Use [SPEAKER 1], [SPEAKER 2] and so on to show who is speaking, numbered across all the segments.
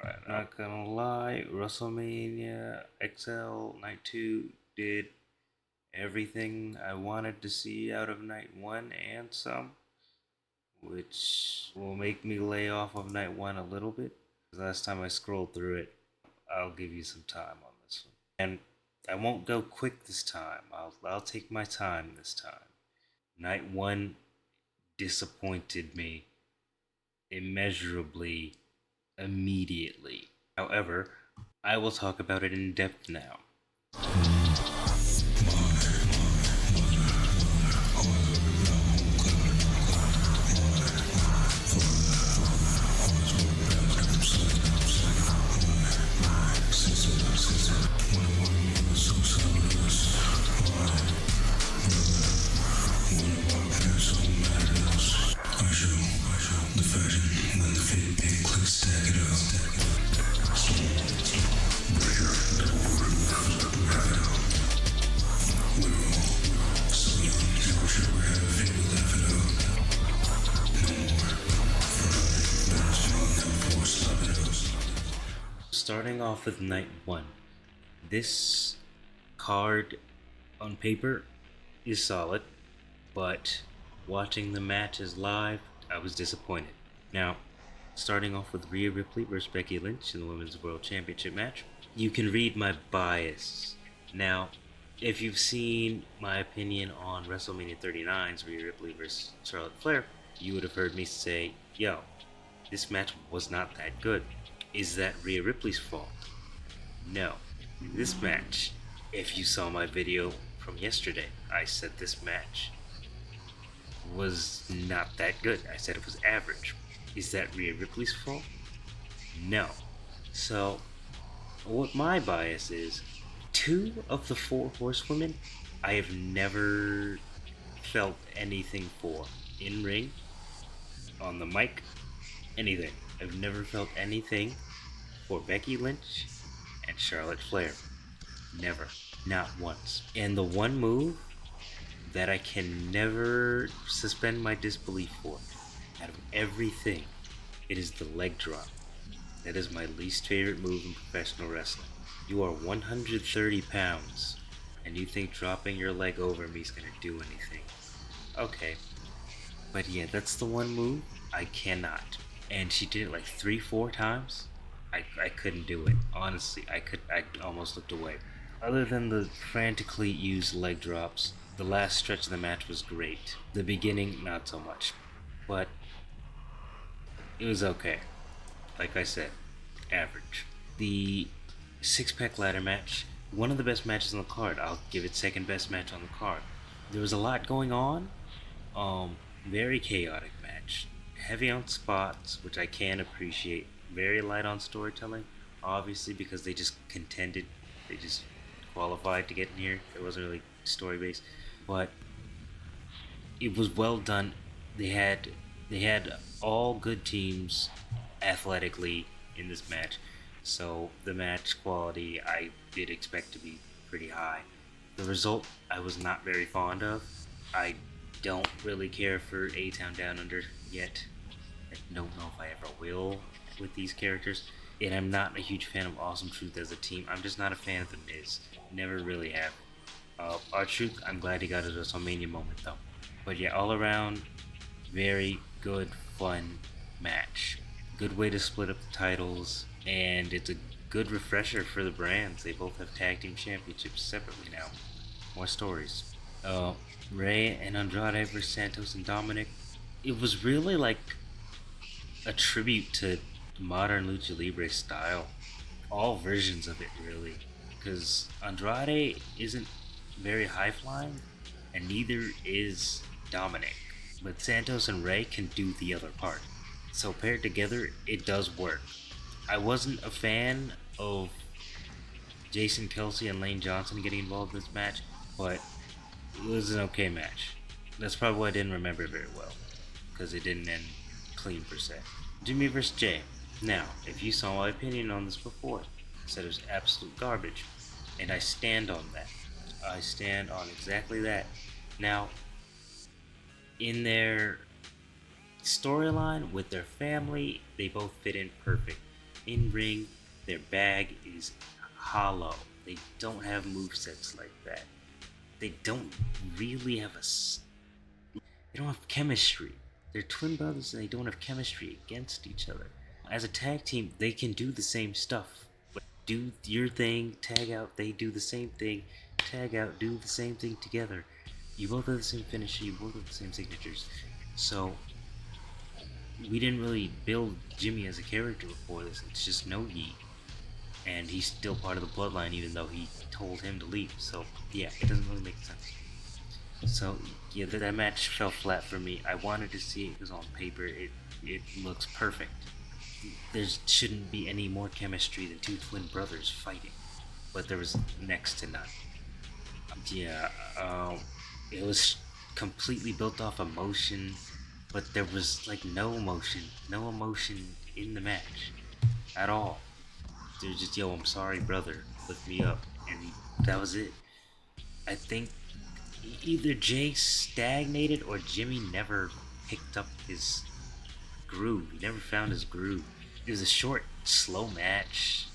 [SPEAKER 1] Alright, not gonna lie, Wrestlemania XL Night 2 did everything I wanted to see out of Night 1 and some, which will make me lay off of Night 1 a little bit. Last time I scrolled through it, I'll give you some time on this one. And I won't go quick this time, I'll take my time this time. Night 1 disappointed me immeasurably immediately. However, I will talk about it in depth now. Starting off with Night 1. This card on paper is solid, but watching the matches live, I was disappointed. Now, starting off with Rhea Ripley versus Becky Lynch in the Women's World Championship match, you can read my bias. Now, if you've seen my opinion on WrestleMania 39's Rhea Ripley versus Charlotte Flair, you would have heard me say, yo, this match was not that good. Is that Rhea Ripley's fault? No. This match, if you saw my video from yesterday, I said this match was not that good. I said it was average. Is that Rhea Ripley's fault? No. So, what my bias is, 2 of the 4 horsewomen I have never felt anything for. In ring, on the mic, anything. I've never felt anything for Becky Lynch and Charlotte Flair. Never. Not once. And the one move that I can never suspend my disbelief for, out of everything, it is the leg drop. That is my least favorite move in professional wrestling. You are 130 pounds, and you think dropping your leg over me is going to do anything. Okay. But yeah, that's the one move I cannot. And she did it like 3-4 times. I couldn't do it. Honestly, I almost looked away. Other than the frantically used leg drops, the last stretch of the match was great. The beginning, not so much. But it was okay. Like I said, average. The 6-pack ladder match, one of the best matches on the card. I'll give it second best match on the card. There was a lot going on. Very chaotic match. Heavy on spots, which I can appreciate. Very light on storytelling, obviously, because they just contended. They just qualified to get in here. It wasn't really story based, but it was well done. They had all good teams athletically in this match, so the match quality I did expect to be pretty high. The result I was not very fond of. I don't really care for A-Town Down Under yet. I don't know if I ever will with these characters. And I'm not a huge fan of Awesome Truth as a team. I'm just not a fan of The Miz. Never really have. R-Truth, I'm glad he got his WrestleMania moment though. But yeah, all around, very good, fun match. Good way to split up the titles, and it's a good refresher for the brands. They both have tag team championships separately now. More stories. Rey and Andrade versus Santos and Dominic. It was really like a tribute to modern Lucha Libre style. All versions of it, really. Because Andrade isn't very high flying, and neither is Dominic. But Santos and Rey can do the other part. So paired together, it does work. I wasn't a fan of Jason Kelsey and Lane Johnson getting involved in this match, but it was an okay match. That's probably why I didn't remember it very well, because it didn't end clean per se. Jimmy vs. Jay. Now, if you saw my opinion on this before, I said it was absolute garbage, and I stand on that. I stand on exactly that. Now, in their storyline with their family, they both fit in perfect. in ring, their bag is hollow. They don't have movesets like that. They don't really have they don't have chemistry. They're twin brothers and they don't have chemistry against each other. As a tag team, they can do the same stuff. Do your thing, tag out, they do the same thing, tag out, do the same thing together. You both have the same finisher, you both have the same signatures. So, we didn't really build Jimmy as a character before this. It's just Nogi. And he's still part of the bloodline even though he told him to leave. So, yeah, it doesn't really make sense. So, yeah, that match fell flat for me. I wanted to see it because on paper it looks perfect. There shouldn't be any more chemistry than two twin brothers fighting, but there was next to none. Yeah, it was completely built off emotion, but there was like no emotion in the match at all. They're just, yo, I'm sorry, brother, lift me up, and that was it. I think either Jay stagnated or Jimmy never picked up his groove. He never found his groove. It was a short, slow match.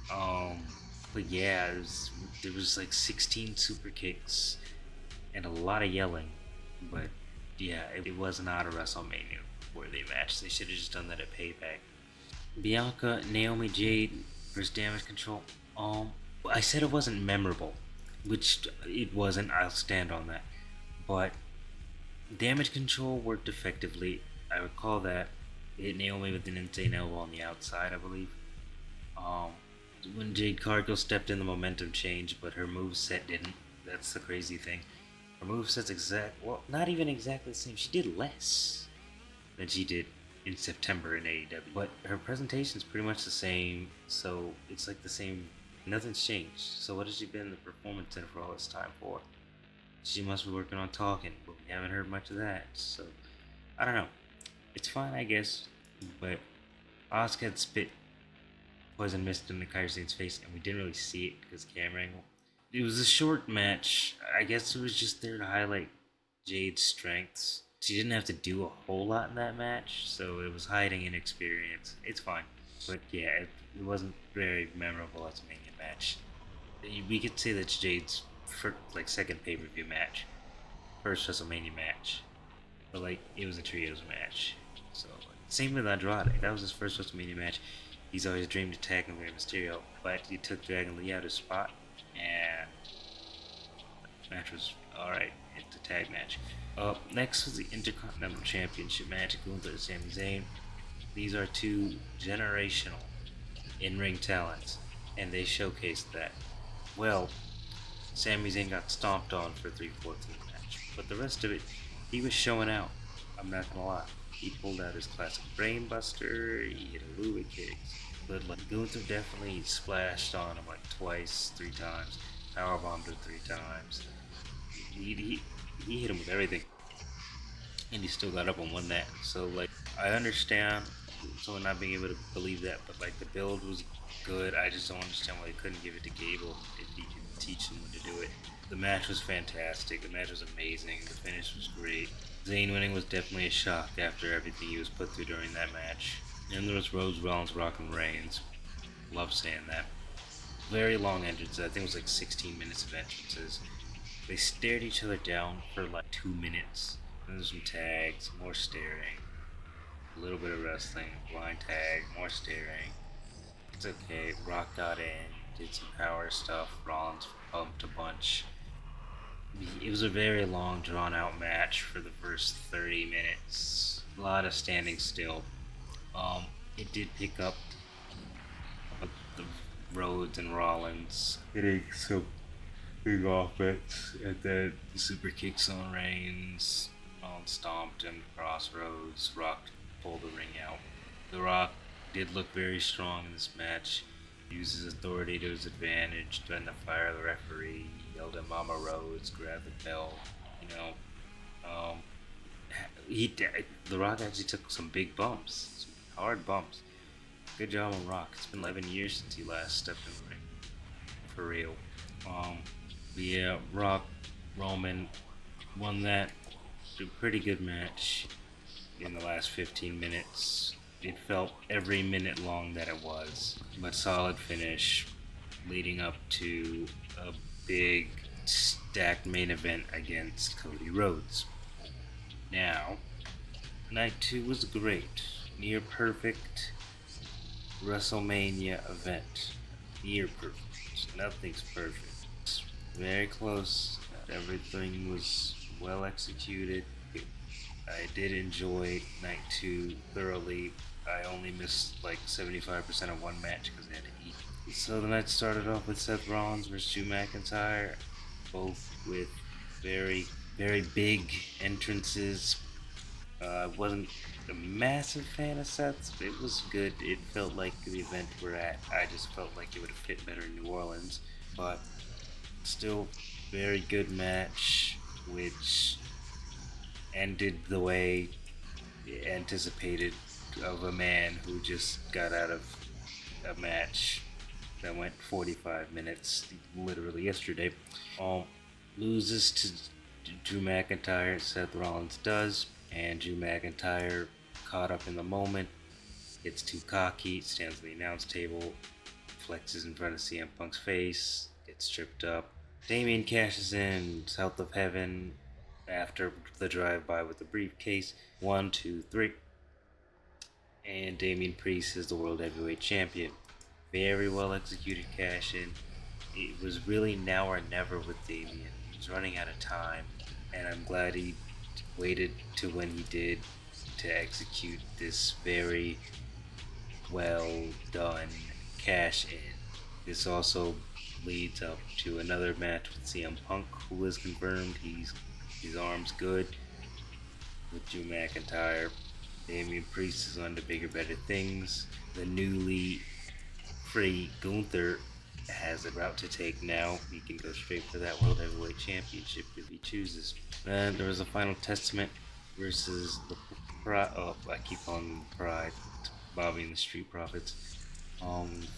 [SPEAKER 1] But yeah, there was like 16 super kicks and a lot of yelling. But yeah, it was not a WrestleMania worthy match. They should have just done that at Payback. Bianca, Naomi, Jade versus Damage Control. I said it wasn't memorable, which it wasn't. I'll stand on that. But Damage Control worked effectively. I recall that. It hit Naomi with an insane elbow on the outside, I believe. When Jade Cargill stepped in, the momentum changed, but her moveset didn't. That's the crazy thing. Her moveset's not even exactly the same. She did less than she did in September in AEW. But her presentation's pretty much the same, so it's like the same. Nothing's changed. So what has she been in the performance center for all this time for? She must be working on talking, but we haven't heard much of that. So I don't know. It's fine, I guess, but Asuka had spit poison mist in the Kairi Sane's face, and we didn't really see it because camera angle. It was a short match. I guess it was just there to highlight Jade's strengths. She didn't have to do a whole lot in that match, so it was hiding inexperience. It's fine, but yeah, it wasn't very memorable as a Mania match. We could say that's Jade's second pay-per-view match, first WrestleMania match, but like it was a trios match. So same with Andrade. That was his first WrestleMania match. He's always dreamed of tagging Rey Mysterio, but he took Dragon Lee out of his spot, and the match was alright. It's a tag match. Next was the Intercontinental Championship match, Gunther and Sami Zayn. These are two generational in-ring talents, and they showcased that. Well, Sami Zayn got stomped on for 3/4 of the match, but the rest of it, he was showing out. I'm not gonna lie. He pulled out his classic brainbuster, he hit a Louis kick, but like Gunther definitely splashed on him like twice, 3 times, powerbombed him 3 times. He hit him with everything, and he still got up and won that. So like, I understand someone not being able to believe that, but like the build was good. I just don't understand why they couldn't give it to Gable if he could teach someone to do it. The match was fantastic. The match was amazing. The finish was great. Zayn winning was definitely a shock after everything he was put through during that match. And there was Rhodes, Rollins, Rock, and Reigns. Love saying that. Very long entrances. I think it was like 16 minutes of entrances. They stared each other down for like 2 minutes. Then there's some tags, more staring. A little bit of wrestling, blind tag, more staring. It's okay. Rock got in, did some power stuff. Rollins bumped a bunch. It was a very long, drawn-out match for the first 30 minutes. A lot of standing still. It did pick up the Rhodes and Rollins hitting some big offense, and then the super kicks on Reigns. Rollins stomped him, crossroads. Rock pulled the ring out. The Rock did look very strong in this match. Used his authority to his advantage, threatened to fire the referee, yelled at Mama Rose, grabbed the belt. The Rock actually took some big bumps, some hard bumps. Good job on Rock. It's been 11 years since he last stepped in the ring, for real. Yeah, Rock, Roman won that. A pretty good match in the last 15 minutes. It felt every minute long that it was, but solid finish leading up to a big stacked main event against Cody Rhodes. Now, night 2 was great. Near perfect WrestleMania event. Near perfect. Nothing's perfect. Very close. Everything was well executed. I did enjoy night 2 thoroughly. I only missed like 75% of one match because I had to eat. So the night started off with Seth Rollins versus Drew McIntyre, both with very, very big entrances. I wasn't a massive fan of Seth's, but it was good. It felt like the event we're at. I just felt like it would have fit better in New Orleans, but still very good match, which ended the way anticipated of a man who just got out of a match that went 45 minutes literally yesterday. Loses to Drew McIntyre, Seth Rollins does, and Drew McIntyre, caught up in the moment, gets too cocky, stands on the announce table, flexes in front of CM Punk's face, gets tripped up. Damien cashes in, South of Heaven, after the drive-by with the briefcase. 1, 2, 3. And Damian Priest is the World Heavyweight Champion. Very well executed cash in. It was really now or never with Damian. He was running out of time, and I'm glad he waited to when he did to execute this very well done cash in. This also leads up to another match with CM Punk, who is confirmed. His arm's good with Drew McIntyre. Damian Priest is on to bigger, better things. The newly free Gunther has a route to take now. He can go straight for that World Heavyweight Championship if he chooses. Then there was a Final Testament versus the Pride. Oh, I keep calling them Pride. Bobby and the Street Profits.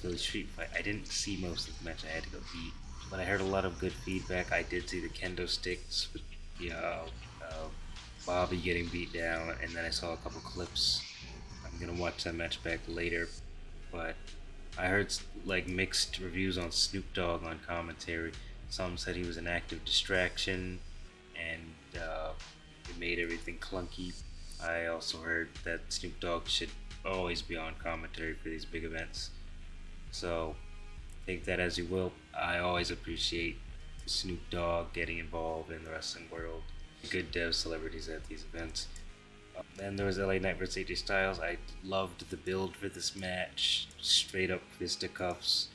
[SPEAKER 1] Philly Street Fight. I didn't see most of the match. I had to go eat, but I heard a lot of good feedback. I did see the kendo sticks with Bobby getting beat down, and then I saw a couple clips. I'm gonna watch that match back later, but I heard like mixed reviews on Snoop Dogg on commentary. Some said he was an active distraction, and it made everything clunky. I also heard that Snoop Dogg should always be on commentary for these big events. So take that as you will. I always appreciate Snoop Dogg getting involved in the wrestling world. Good dev celebrities at these events. Then there was LA Knight versus AJ Styles. I loved the build for this match. Straight up fisticuffs,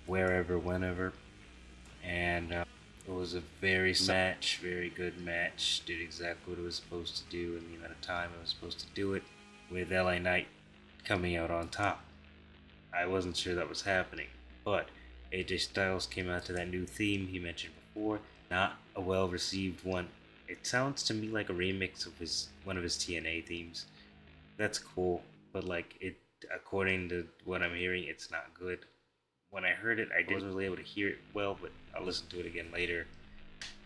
[SPEAKER 1] wherever, whenever. And it was a very good match. Did exactly what it was supposed to do in the amount of time it was supposed to do it, with LA Knight coming out on top. I wasn't sure that was happening, but AJ Styles came out to that new theme he mentioned before. Not a well received one. It sounds to me like a remix of one of his TNA themes. That's cool, but according to what I'm hearing, it's not good. When I heard it, I wasn't really able to hear it well, but I'll listen to it again later,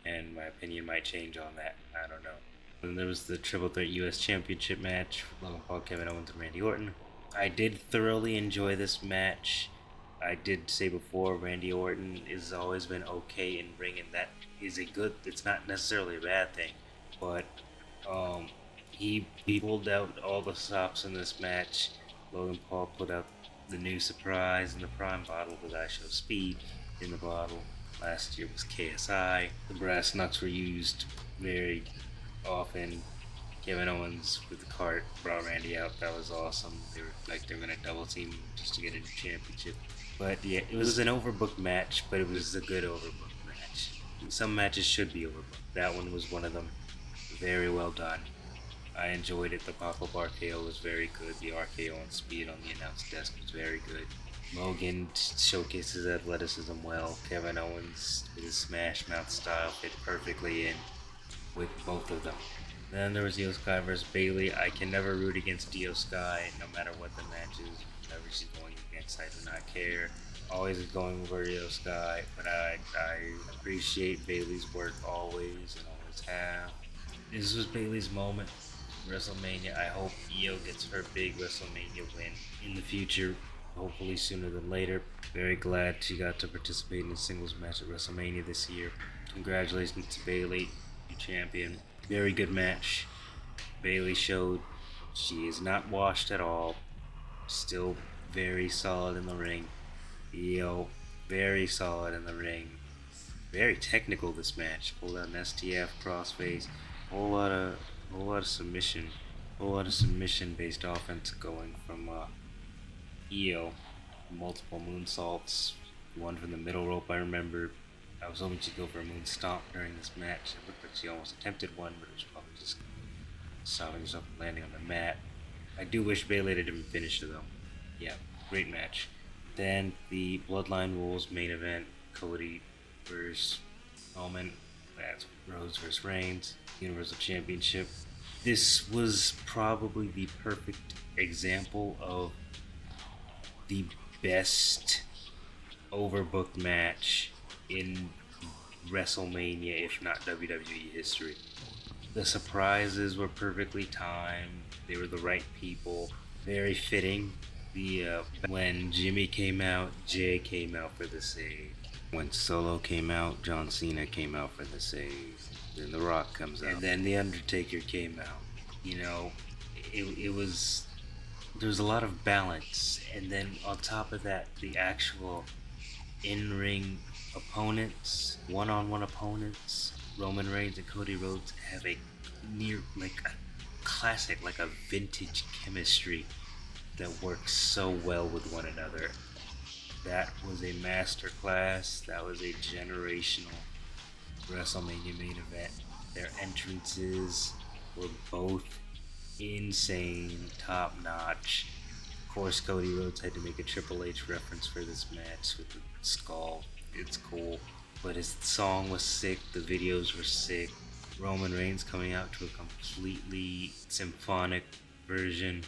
[SPEAKER 1] and my opinion might change on that. I don't know. Then there was the Triple Threat U.S. Championship match with Logan Paul, Kevin Owens, and Randy Orton. I did thoroughly enjoy this match. I did say before, Randy Orton has always been okay in ring, and that is it's not necessarily a bad thing, but he pulled out all the stops in this match. Logan Paul put out the new surprise in the Prime bottle with I Show Speed in the bottle. Last year was KSI. The brass knucks were used very often. Kevin Owens with the cart brought Randy out. That was awesome. They were gonna double team just to get a new championship. But yeah, it was an overbooked match, but it was a good overbooked match. Some matches should be overbooked. That one was one of them. Very well done. I enjoyed it. The pop-up RKO was very good. The RKO on Speed on the announce desk was very good. Logan showcases athleticism well. Kevin Owens, with his smash mouth style, fit perfectly in with both of them. Then there was Io Sky versus Bayley. I can never root against Io Sky, no matter what the match is. Whoever she's going against, I do not care. Always going over Io Sky, but I appreciate Bayley's work always and always have. This was Bayley's moment. WrestleMania. I hope Io gets her big WrestleMania win in the future, hopefully sooner than later. Very glad she got to participate in a singles match at WrestleMania this year. Congratulations to Bayley, your champion. Very good match. Bayley showed she is not washed at all. Still very solid in the ring. Io, very solid in the ring. Very technical this match. Pulled out an STF crossface. Whole lot of submission. Whole lot of submission based offense going from Io. Multiple moonsaults. One from the middle rope, I remember. I was hoping she'd go for a moon stomp during this match. It looked like she almost attempted one, but it was probably just stopping herself from landing on the mat. I do wish Bayley didn't finish it though. Yeah, great match. Then the Bloodline Rules main event: Cody versus Roman. That's Rhodes versus Reigns, Universal Championship. This was probably the perfect example of the best overbooked match in WrestleMania, if not WWE history. The surprises were perfectly timed. They were the right people. Very fitting. When Jimmy came out, Jay came out for the save. When Solo came out, John Cena came out for the save. Then The Rock comes out, and then The Undertaker came out. You know, it was there was a lot of balance, and then on top of that, the actual in-ring opponents, one-on-one opponents, Roman Reigns and Cody Rhodes have a near like a classic, like a vintage chemistry that works so well with one another. That was a masterclass. That was a generational WrestleMania main event. Their entrances were both insane, top notch. Of course, Cody Rhodes had to make a Triple H reference for this match with the skull. It's cool. But his song was sick, the videos were sick. Roman Reigns coming out to a completely symphonic version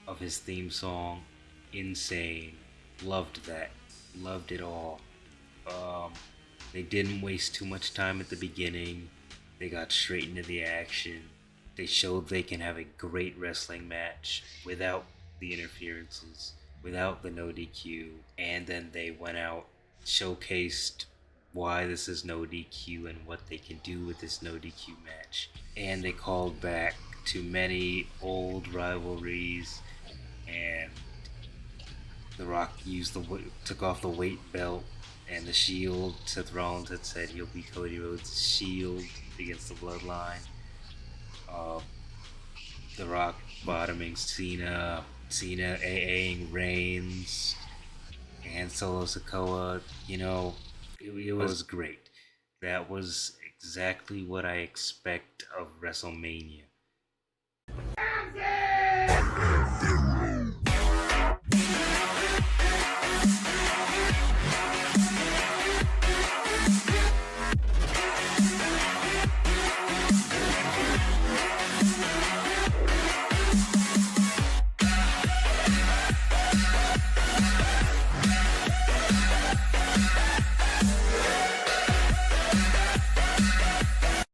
[SPEAKER 1] of his theme song. Insane. Loved that. Loved it all. They didn't waste too much time at the beginning. They got straight into the action. They showed they can have a great wrestling match without the interferences, without the no DQ, and then they went out, showcased why this is no DQ and what they can do with this no DQ match. And they called back to many old rivalries, and The Rock took off the weight belt and the shield. Seth Rollins had said he'll be Cody Rhodes' shield against the Bloodline. The Rock bottoming Cena, AAing Reigns, and Solo Sikoa. It was great. That was exactly what I expect of WrestleMania.